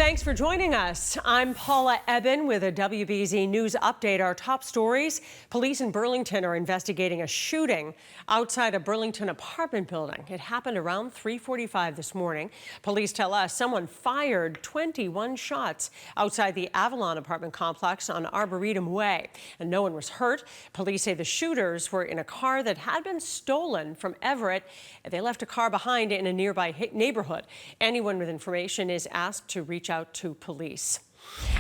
Thanks for joining us. I'm Paula Ebben with a WBZ News update. Our top stories: police in Burlington are investigating a shooting outside a Burlington apartment building. It happened around 3:45 this morning. Police tell us someone fired 21 shots outside the Avalon apartment complex on Arboretum Way, and no one was hurt. Police say the shooters were in a car that had been stolen from Everett. They left a car behind in a nearby neighborhood. Anyone with information is asked to reach out to police.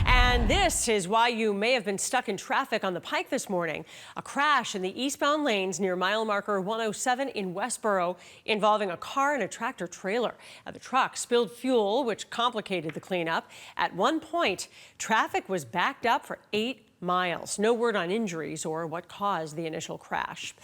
And this is why you may have been stuck in traffic on the Pike this morning. A crash in the eastbound lanes near mile marker 107 in Westboro involving a car and a tractor trailer. The truck spilled fuel, which complicated the cleanup. At one point, traffic was backed up for 8 miles. No word on injuries or what caused the initial crash.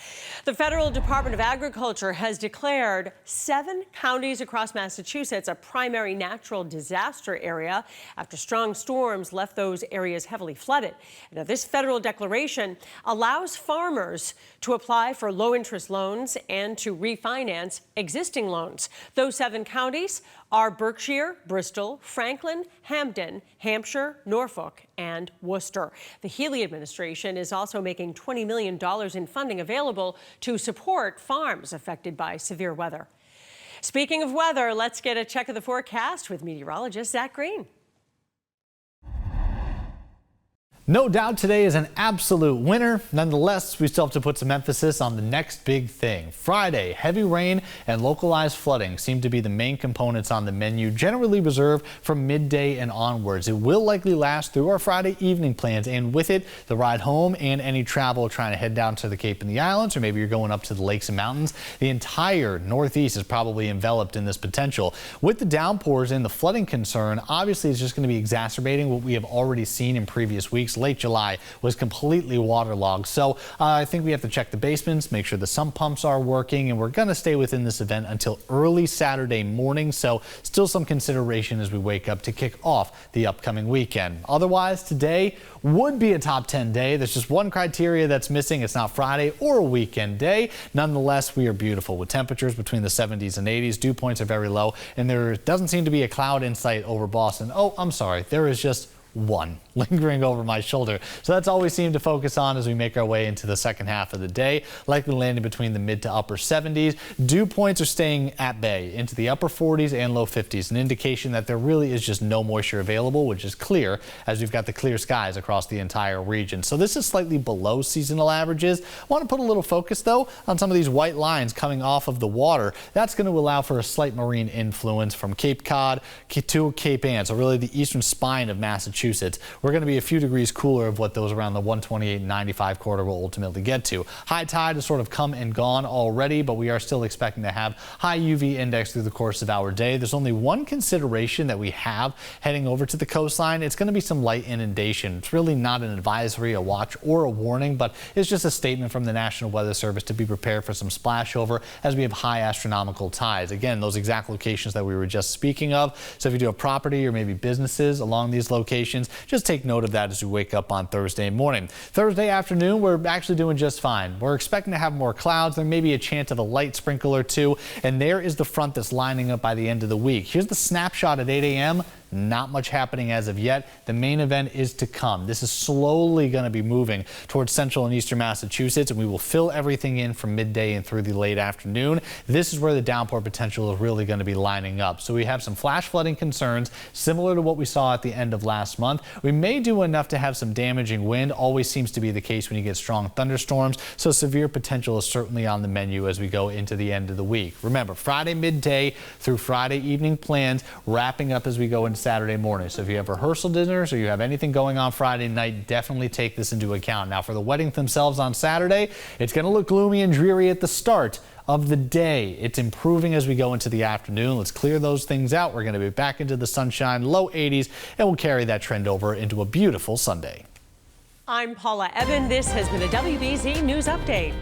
The Federal Department of Agriculture has declared 7 counties across Massachusetts a primary natural disaster area after strong storms left those areas heavily flooded. Now, this federal declaration allows farmers to apply for low-interest loans and to refinance existing loans. Those 7 counties are Berkshire, Bristol, Franklin, Hampden, Hampshire, Norfolk, and Worcester. The Healy administration is also making $20 million in funding available to support farms affected by severe weather. Speaking of weather, let's get a check of the forecast with meteorologist Zack. No doubt today is an absolute winner. Nonetheless, we still have to put some emphasis on the next big thing. Friday, heavy rain and localized flooding seem to be the main components on the menu, generally reserved from midday and onwards. It will likely last through our Friday evening plans, and with it, the ride home and any travel trying to head down to the Cape and the Islands, or maybe you're going up to the lakes and mountains. The entire Northeast is probably enveloped in this potential. With the downpours and the flooding concern, obviously it's just going to be exacerbating what we have already seen in previous weeks. Late July was completely waterlogged. So I think we have to check the basements, make sure the sump pumps are working, and we're going to stay within this event until early Saturday morning. So still some consideration as we wake up to kick off the upcoming weekend. Otherwise, today would be a top 10 day. There's just one criteria that's missing. It's not Friday or a weekend day. Nonetheless, we are beautiful with temperatures between the 70s and 80s. Dew points are very low, and there doesn't seem to be a cloud in sight over Boston. Oh, I'm sorry. There is just one lingering over my shoulder. So that's all we seem to focus on as we make our way into the second half of the day, likely landing between the mid to upper 70s. Dew points are staying at bay into the upper 40s and low 50s, an indication that there really is just no moisture available, which is clear as we've got the clear skies across the entire region. So this is slightly below seasonal averages. I want to put a little focus though on some of these white lines coming off of the water. That's going to allow for a slight marine influence from Cape Cod to Cape Ann, so really the eastern spine of Massachusetts. We're going to be a few degrees cooler of what those around the 128-95 corridor will ultimately get to. High tide has sort of come and gone already, but we are still expecting to have high UV index through the course of our day. There's only one consideration that we have heading over to the coastline. It's going to be some light inundation. It's really not an advisory, a watch, or a warning, but it's just a statement from the National Weather Service to be prepared for some splashover as we have high astronomical tides. Again, those exact locations that we were just speaking of. So if you do have property or maybe businesses along these locations, just take note of that as we wake up on Thursday morning. Thursday afternoon, we're actually doing just fine. We're expecting to have more clouds. There may be a chance of a light sprinkle or two, and there is the front that's lining up by the end of the week. Here's the snapshot at 8 a.m. Not much happening as of yet. The main event is to come. This is slowly going to be moving towards central and eastern Massachusetts, and we will fill everything in from midday and through the late afternoon. This is where the downpour potential is really going to be lining up. So we have some flash flooding concerns similar to what we saw at the end of last month. We may do enough to have some damaging wind. Always seems to be the case when you get strong thunderstorms. So severe potential is certainly on the menu as we go into the end of the week. Remember, Friday midday through Friday evening plans wrapping up as we go into Saturday morning. So if you have rehearsal dinners or you have anything going on Friday night, definitely take this into account. Now for the weddings themselves on Saturday, it's going to look gloomy and dreary at the start of the day. It's improving as we go into the afternoon. Let's clear those things out. We're going to be back into the sunshine, low 80s, and we'll carry that trend over into a beautiful Sunday. I'm Paula Ebben. This has been a WBZ News Update.